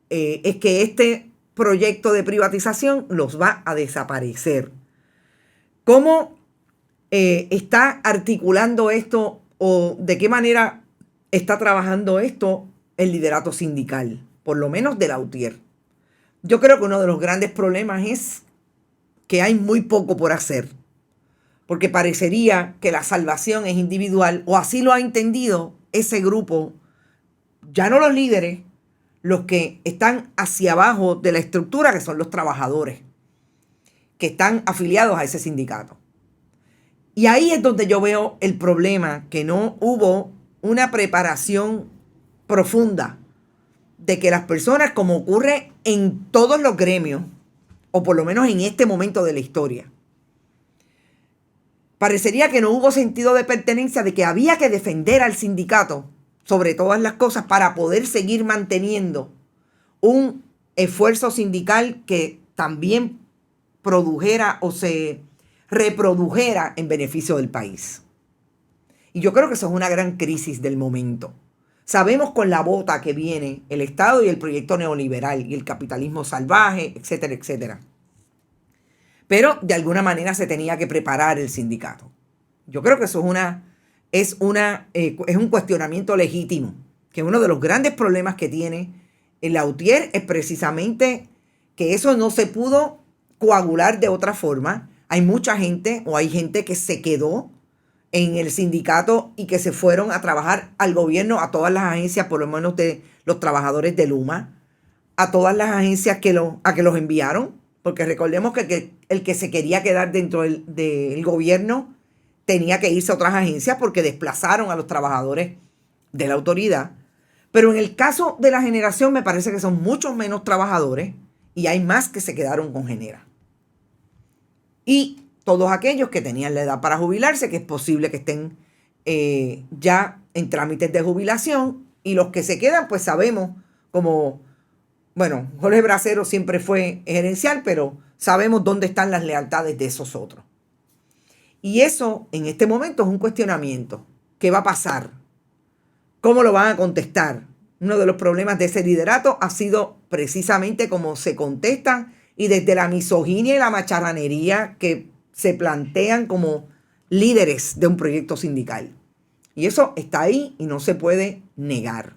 es que este proyecto de privatización los va a desaparecer. ¿Cómo está articulando esto o de qué manera está trabajando esto el liderato sindical, por lo menos de la UTIER? Yo creo que uno de los grandes problemas es que hay muy poco por hacer, porque parecería que la salvación es individual, o así lo ha entendido ese grupo, ya no los líderes, los que están hacia abajo de la estructura, que son los trabajadores, que están afiliados a ese sindicato. Y ahí es donde yo veo el problema, que no hubo una preparación profunda de que las personas, como ocurre en todos los gremios, o por lo menos en este momento de la historia, parecería que no hubo sentido de pertenencia, de que había que defender al sindicato sobre todas las cosas para poder seguir manteniendo un esfuerzo sindical que también produjera o se reprodujera en beneficio del país. Y yo creo que eso es una gran crisis del momento. Sabemos con la bota que viene el Estado y el proyecto neoliberal y el capitalismo salvaje, etcétera, etcétera. Pero de alguna manera se tenía que preparar el sindicato. Yo creo que eso es un cuestionamiento legítimo, que uno de los grandes problemas que tiene la UTIER es precisamente que eso no se pudo coagular de otra forma. Hay mucha gente, o hay gente que se quedó en el sindicato y que se fueron a trabajar al gobierno, a todas las agencias, por lo menos de los trabajadores de Luma, a todas las agencias a que los enviaron, porque recordemos que el que se quería quedar dentro del gobierno tenía que irse a otras agencias porque desplazaron a los trabajadores de la autoridad. Pero en el caso de la generación me parece que son muchos menos trabajadores y hay más que se quedaron con Genera. Y todos aquellos que tenían la edad para jubilarse, que es posible que estén ya en trámites de jubilación, y los que se quedan, pues sabemos como, bueno, Jorge Bracero siempre fue gerencial, pero sabemos dónde están las lealtades de esos otros. Y eso en este momento es un cuestionamiento. ¿Qué va a pasar? ¿Cómo lo van a contestar? Uno de los problemas de ese liderato ha sido precisamente cómo se contestan y desde la misoginia y la macharranería que se plantean como líderes de un proyecto sindical. Y eso está ahí y no se puede negar.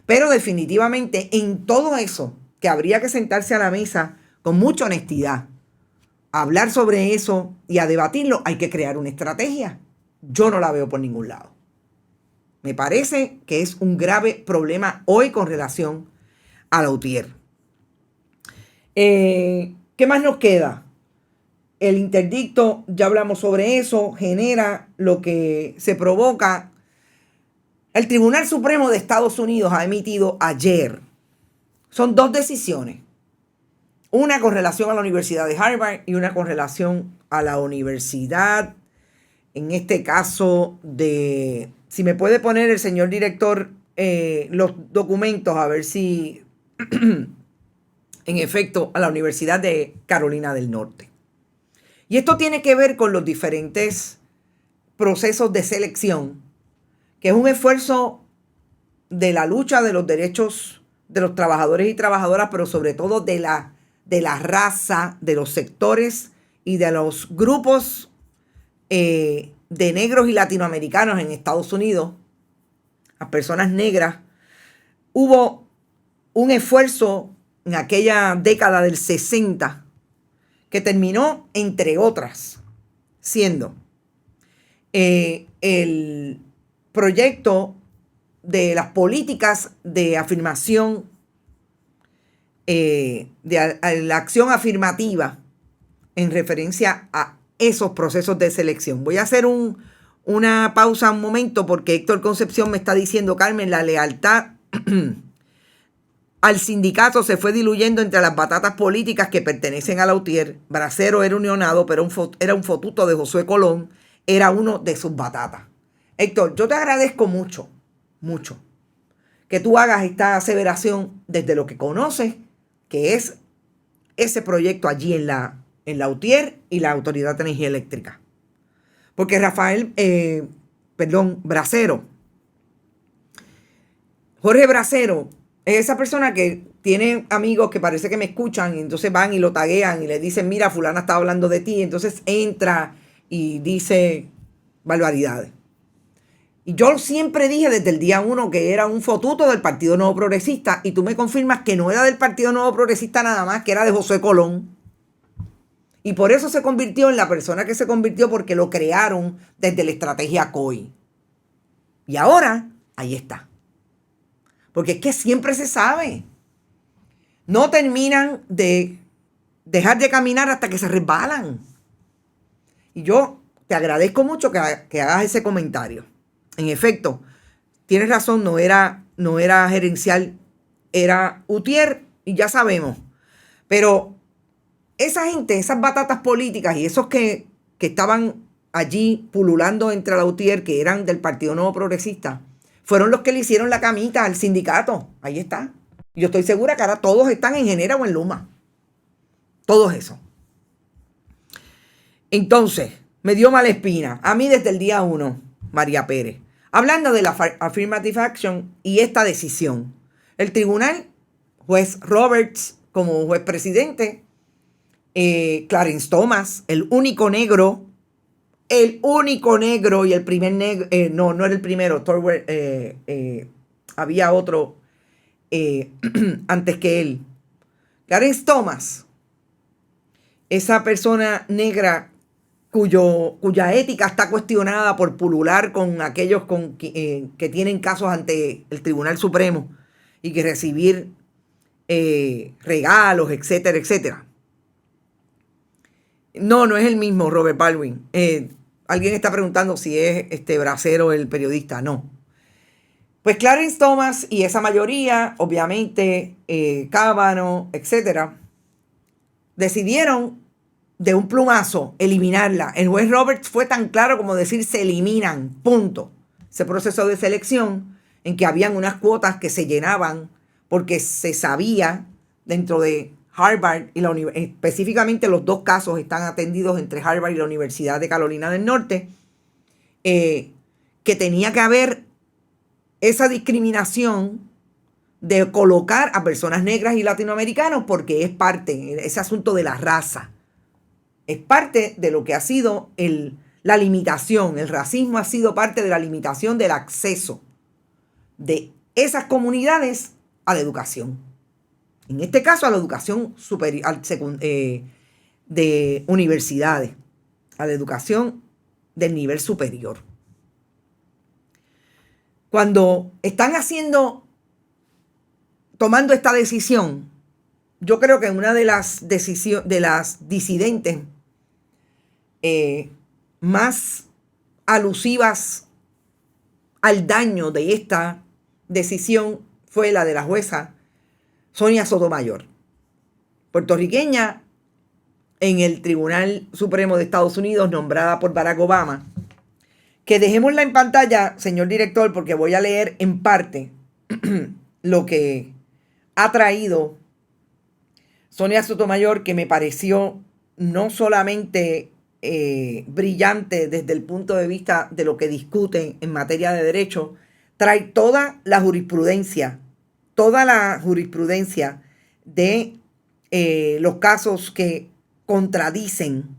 Pero definitivamente en todo eso, que habría que sentarse a la mesa con mucha honestidad, a hablar sobre eso y a debatirlo, hay que crear una estrategia. Yo no la veo por ningún lado. Me parece que es un grave problema hoy con relación a la UTIER. ¿Qué más nos queda? El interdicto, ya hablamos sobre eso, genera lo que se provoca. El Tribunal Supremo de Estados Unidos ha emitido ayer. Son dos decisiones. Una con relación a la Universidad de Harvard y una con relación a la universidad, en este caso si me puede poner el señor director los documentos, a ver si en efecto a la Universidad de Carolina del Norte. Y esto tiene que ver con los diferentes procesos de selección, que es un esfuerzo de la lucha de los derechos de los trabajadores y trabajadoras, pero sobre todo de la raza, de los sectores y de los grupos de negros y latinoamericanos en Estados Unidos, las personas negras. Hubo un esfuerzo en aquella década del 60 que terminó, entre otras, siendo el proyecto de las políticas de afirmación, de la acción afirmativa en referencia a esos procesos de selección. Voy a hacer una pausa un momento porque Héctor Concepción me está diciendo, Carmen, la lealtad al sindicato se fue diluyendo entre las batatas políticas que pertenecen a la UTIER. Bracero era unionado, pero era un fotuto de Josué Colón, era uno de sus batatas. Héctor, yo te agradezco mucho, mucho, que tú hagas esta aseveración desde lo que conoces, que es ese proyecto allí en la UTIER y la Autoridad de Energía Eléctrica. Porque Bracero. Jorge Bracero es esa persona que tiene amigos que parece que me escuchan y entonces van y lo taguean y le dicen, mira, fulana está hablando de ti. Entonces entra y dice barbaridades. Y yo siempre dije desde el día 1 que era un fotuto del Partido Nuevo Progresista y tú me confirmas que no era del Partido Nuevo Progresista nada más, que era de José Colón. Y por eso se convirtió en la persona que se convirtió, porque lo crearon desde la estrategia COI. Y ahora, ahí está. Porque es que siempre se sabe. No terminan de dejar de caminar hasta que se resbalan. Y yo te agradezco mucho que hagas ese comentario. En efecto, tienes razón, no era gerencial, era Utier y ya sabemos. Pero esa gente, esas batatas políticas y esos que estaban allí pululando entre la Utier, que eran del Partido Nuevo Progresista, fueron los que le hicieron la camita al sindicato. Ahí está. Yo estoy segura que ahora todos están en Genera o en Luma. Todos esos. Entonces, me dio mala espina. A mí desde el día 1, María Pérez. Hablando de la Affirmative Action y esta decisión. El tribunal, juez Roberts como juez presidente, Clarence Thomas, el único negro y el primer negro, no era el primero, había otro antes que él. Clarence Thomas, esa persona negra cuya ética está cuestionada por pulular con aquellos que tienen casos ante el Tribunal Supremo y que recibir regalos, etcétera, etcétera. No es el mismo Robert Baldwin. Alguien está preguntando si es Bracero el periodista. No. Pues Clarence Thomas y esa mayoría, obviamente, Kavanaugh, etcétera, decidieron de un plumazo eliminarla. El juez Roberts fue tan claro como decir se eliminan, punto. Ese proceso de selección en que habían unas cuotas que se llenaban porque se sabía dentro de Harvard y específicamente los dos casos están atendidos entre Harvard y la Universidad de Carolina del Norte, que tenía que haber esa discriminación de colocar a personas negras y latinoamericanos porque es parte, ese asunto de la raza. Es parte de lo que ha sido la limitación. El racismo ha sido parte de la limitación del acceso de esas comunidades a la educación. En este caso, a la educación superior, de universidades, a la educación del nivel superior. Cuando están tomando esta decisión, yo creo que una de las disidentes más alusivas al daño de esta decisión fue la de la jueza Sonia Sotomayor, puertorriqueña en el Tribunal Supremo de Estados Unidos, nombrada por Barack Obama. Que dejémosla en pantalla, señor director, porque voy a leer en parte lo que ha traído Sonia Sotomayor, que me pareció no solamente brillante desde el punto de vista de lo que discuten en materia de derecho, trae toda la jurisprudencia de los casos que contradicen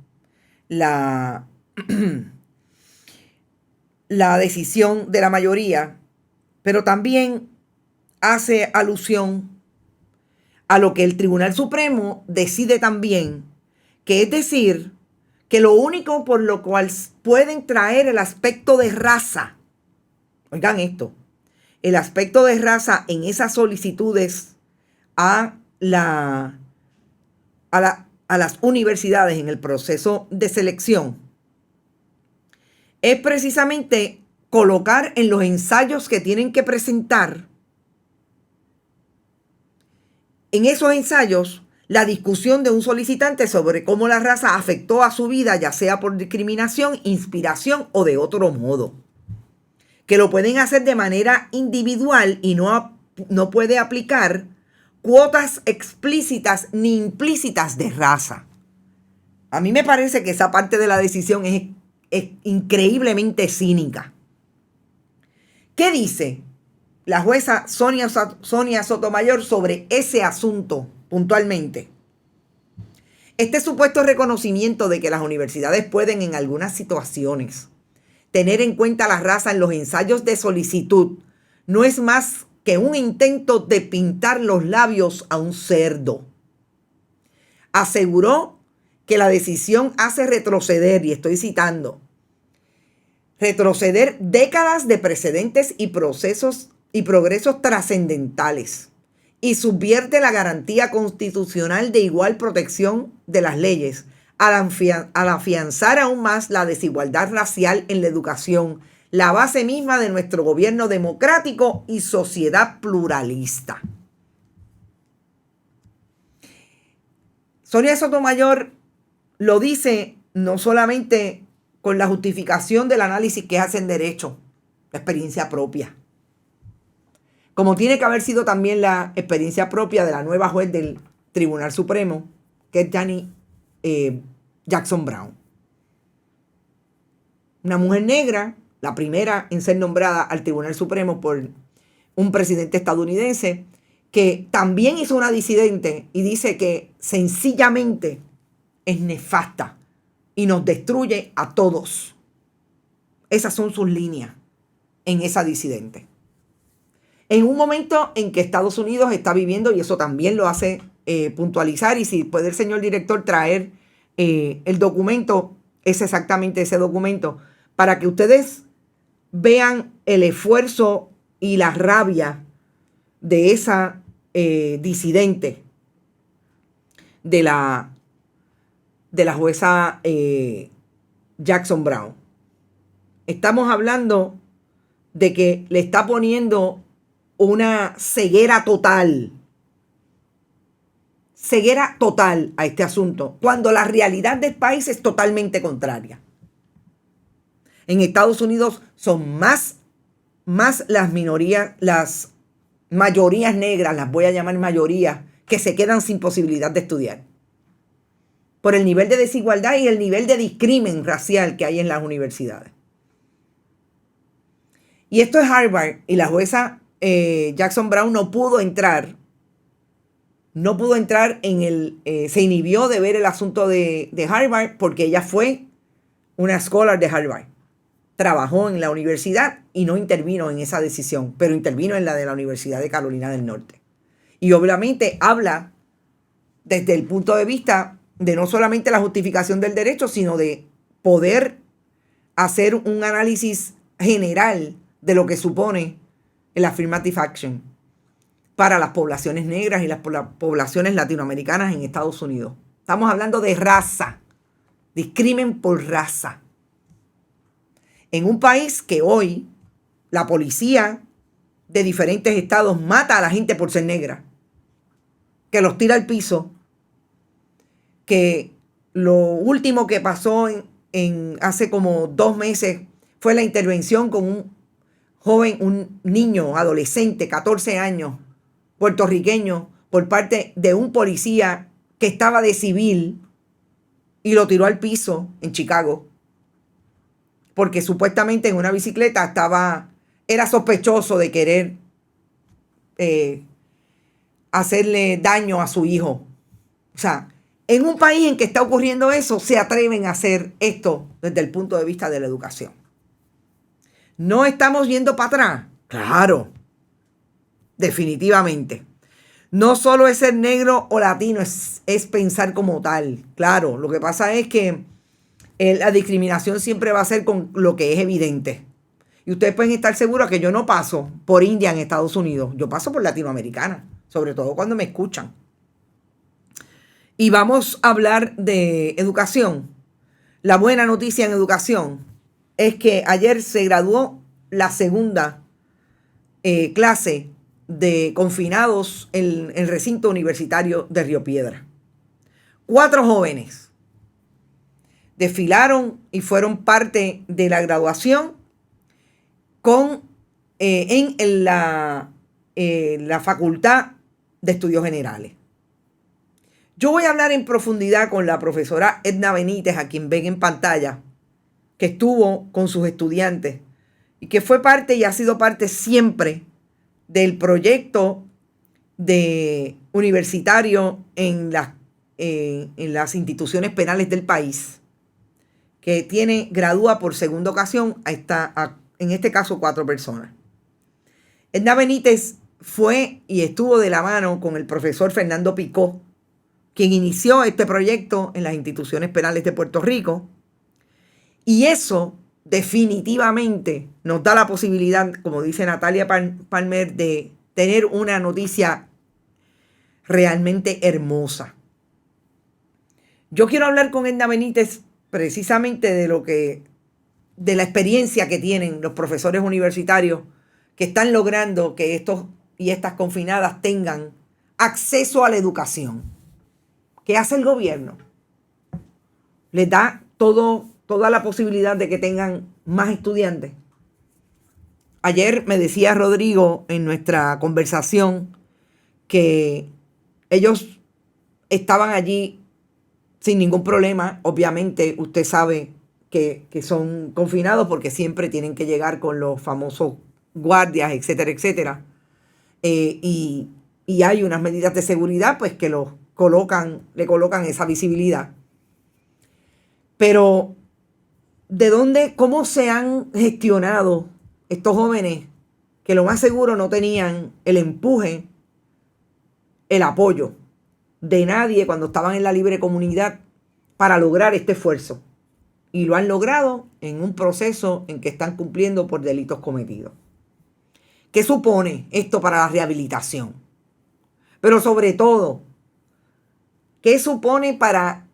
la decisión de la mayoría, pero también hace alusión a lo que el Tribunal Supremo decide también, que es decir, que lo único por lo cual pueden traer el aspecto de raza, oigan esto, el aspecto de raza en esas solicitudes a las universidades en el proceso de selección, es precisamente colocar en los ensayos que tienen que presentar, en esos ensayos, la discusión de un solicitante sobre cómo la raza afectó a su vida, ya sea por discriminación, inspiración o de otro modo. Que lo pueden hacer de manera individual y no puede aplicar cuotas explícitas ni implícitas de raza. A mí me parece que esa parte de la decisión es increíblemente cínica. ¿Qué dice la jueza Sonia Sotomayor sobre ese asunto puntualmente? Este supuesto reconocimiento de que las universidades pueden en algunas situaciones tener en cuenta la raza en los ensayos de solicitud no es más que un intento de pintar los labios a un cerdo. Aseguró que la decisión hace retroceder, y estoy citando, retroceder décadas de precedentes y procesos y progresos trascendentales, y subvierte la garantía constitucional de igual protección de las leyes al afianzar aún más la desigualdad racial en la educación, la base misma de nuestro gobierno democrático y sociedad pluralista. Sonia Sotomayor lo dice no solamente con la justificación del análisis que hace en derecho, la experiencia propia, como tiene que haber sido también la experiencia propia de la nueva juez del Tribunal Supremo, que es Jani Jackson Brown. Una mujer negra, la primera en ser nombrada al Tribunal Supremo por un presidente estadounidense, que también hizo una disidente y dice que sencillamente es nefasta y nos destruye a todos. Esas son sus líneas en esa disidente. En un momento en que Estados Unidos está viviendo, y eso también lo hace puntualizar, y si puede el señor director traer el documento, es exactamente ese documento, para que ustedes vean el esfuerzo y la rabia de esa disidente, de la jueza Jackson Brown. Estamos hablando de que le está poniendo una ceguera total a este asunto, cuando la realidad del país es totalmente contraria. En Estados Unidos son más las minorías, las mayorías negras, las voy a llamar mayorías, que se quedan sin posibilidad de estudiar, por el nivel de desigualdad y el nivel de discrimen racial que hay en las universidades. Y esto es Harvard, y la jueza Jackson Brown no pudo entrar se inhibió de ver el asunto de Harvard, porque ella fue una scholar de Harvard. Trabajó en la universidad y no intervino en esa decisión, pero intervino en la de la Universidad de Carolina del Norte. Y obviamente habla desde el punto de vista de no solamente la justificación del derecho, sino de poder hacer un análisis general de lo que supone el affirmative action para las poblaciones negras y las poblaciones latinoamericanas en Estados Unidos. Estamos hablando de raza, discrimen por raza. En un país que hoy la policía de diferentes estados mata a la gente por ser negra, que los tira al piso, que lo último que pasó en hace como 2 meses fue la intervención con un joven, un niño, adolescente, 14 años, puertorriqueño, por parte de un policía que estaba de civil y lo tiró al piso en Chicago, porque supuestamente en una bicicleta era sospechoso de querer hacerle daño a su hijo. O sea, en un país en que está ocurriendo eso, se atreven a hacer esto desde el punto de vista de la educación. ¿No estamos yendo para atrás? Claro, definitivamente. No solo es ser negro o latino, es pensar como tal. Claro, lo que pasa es que la discriminación siempre va a ser con lo que es evidente. Y ustedes pueden estar seguros que yo no paso por India en Estados Unidos. Yo paso por latinoamericana, sobre todo cuando me escuchan. Y vamos a hablar de educación. La buena noticia en educación es que ayer se graduó la segunda clase de confinados en el recinto universitario de Río Piedra. 4 jóvenes desfilaron y fueron parte de la graduación en la Facultad de Estudios Generales. Yo voy a hablar en profundidad con la profesora Edna Benítez, a quien ven en pantalla, que estuvo con sus estudiantes y que fue parte y ha sido parte siempre del proyecto de universitario en las instituciones penales del país, que gradúa por segunda ocasión en este caso 4 personas. Edna Benítez fue y estuvo de la mano con el profesor Fernando Picó, quien inició este proyecto en las instituciones penales de Puerto Rico, y eso definitivamente nos da la posibilidad, como dice Natalia Palmer, de tener una noticia realmente hermosa. Yo quiero hablar con Edna Benítez precisamente de la experiencia que tienen los profesores universitarios que están logrando que estos y estas confinadas tengan acceso a la educación. ¿Qué hace el gobierno? Les da toda la posibilidad de que tengan más estudiantes. Ayer me decía Rodrigo en nuestra conversación que ellos estaban allí sin ningún problema. Obviamente usted sabe que son confinados porque siempre tienen que llegar con los famosos guardias, etcétera, etcétera. Y hay unas medidas de seguridad pues que le colocan esa visibilidad. Pero cómo se han gestionado estos jóvenes que lo más seguro no tenían el empuje, el apoyo de nadie cuando estaban en la libre comunidad para lograr este esfuerzo? Y lo han logrado en un proceso en que están cumpliendo por delitos cometidos. ¿Qué supone esto para la rehabilitación? Pero sobre todo, ¿qué supone para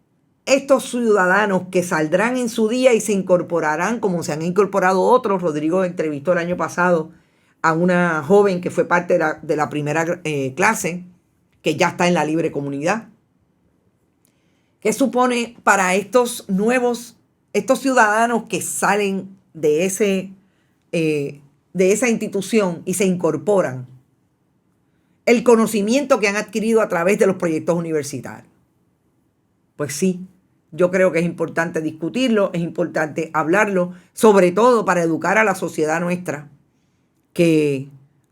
estos ciudadanos que saldrán en su día y se incorporarán como se han incorporado otros? Rodrigo entrevistó el año pasado a una joven que fue parte de la primera clase, que ya está en la libre comunidad. ¿Qué supone para estos ciudadanos que salen de esa institución y se incorporan? El conocimiento que han adquirido a través de los proyectos universitarios. Pues sí, yo creo que es importante discutirlo, es importante hablarlo, sobre todo para educar a la sociedad nuestra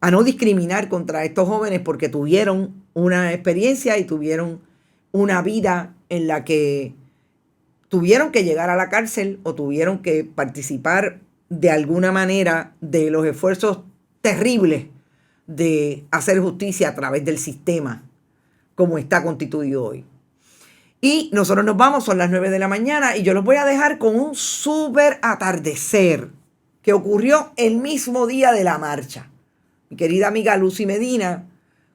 a no discriminar contra estos jóvenes porque tuvieron una experiencia y tuvieron una vida en la que tuvieron que llegar a la cárcel o tuvieron que participar de alguna manera de los esfuerzos terribles de hacer justicia a través del sistema como está constituido hoy. Y nosotros nos vamos, son las 9 de la mañana y yo los voy a dejar con un súper atardecer que ocurrió el mismo día de la marcha. Mi querida amiga Lucy Medina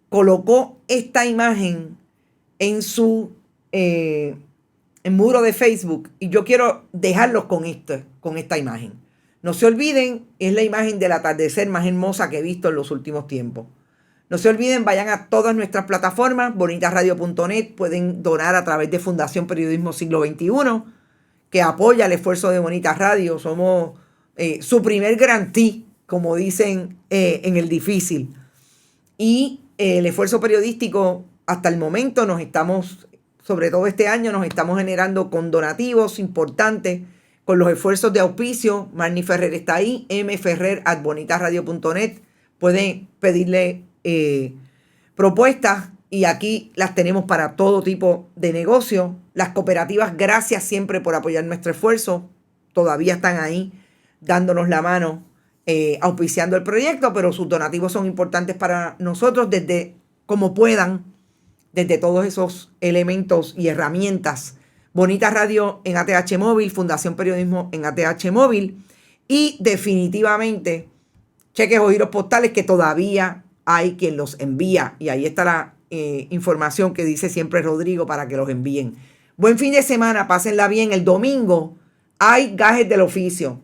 colocó esta imagen en su muro de Facebook y yo quiero dejarlos con esta imagen. No se olviden, es la imagen del atardecer más hermosa que he visto en los últimos tiempos. No se olviden, vayan a todas nuestras plataformas, bonitasradio.net, pueden donar a través de Fundación Periodismo Siglo XXI, que apoya el esfuerzo de Bonitas Radio. Somos su primer grantí, como dicen en el difícil. Y el esfuerzo periodístico, hasta el momento sobre todo este año, nos estamos generando con donativos importantes, con los esfuerzos de auspicio. Marnie Ferrer está ahí, mferrer@bonitasradio.net. Pueden pedirle propuestas y aquí las tenemos para todo tipo de negocio. Las cooperativas, gracias siempre por apoyar nuestro esfuerzo. Todavía están ahí dándonos la mano, auspiciando el proyecto, pero sus donativos son importantes para nosotros desde como puedan, desde todos esos elementos y herramientas. Bonita Radio en ATH Móvil, Fundación Periodismo en ATH Móvil y definitivamente cheques o giros postales que todavía hay quien los envía y ahí está la información que dice siempre Rodrigo para que los envíen. Buen fin de semana, pásenla bien. El domingo hay gajes del oficio.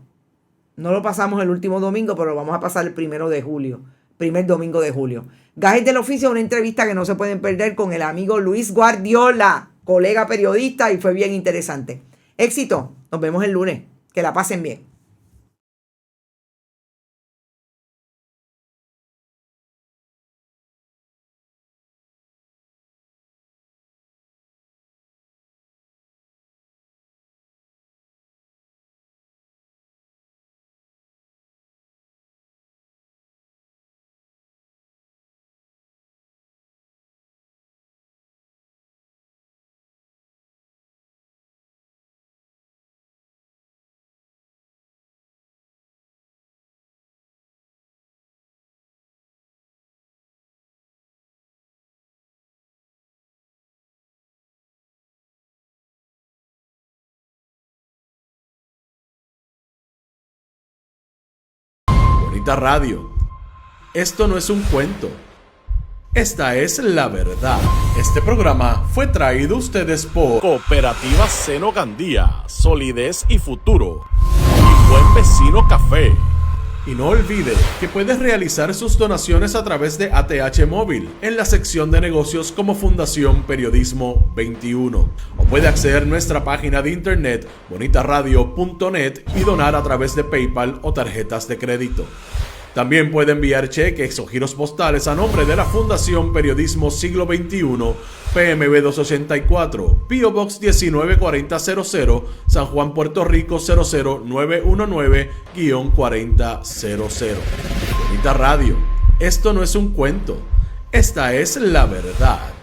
No lo pasamos el último domingo, pero lo vamos a pasar el primer domingo de julio. Gajes del oficio, una entrevista que no se pueden perder con el amigo Luis Guardiola, colega periodista, y fue bien interesante. Éxito, nos vemos el lunes. Que la pasen bien. Bonita Radio. Esto no es un cuento. Esta es la verdad. Este programa fue traído a ustedes por Cooperativa Seno Gandía, Solidez y Futuro. Y Buen Vecino Café. Y no olvide que puede realizar sus donaciones a través de ATH Móvil en la sección de negocios como Fundación Periodismo 21. O puede acceder a nuestra página de internet bonitaradio.net y donar a través de PayPal o tarjetas de crédito. También puede enviar cheques o giros postales a nombre de la Fundación Periodismo Siglo XXI, PMB 284, P.O. Box 194000, San Juan, Puerto Rico 00919-4000. Bonita Radio, esto no es un cuento, esta es la verdad.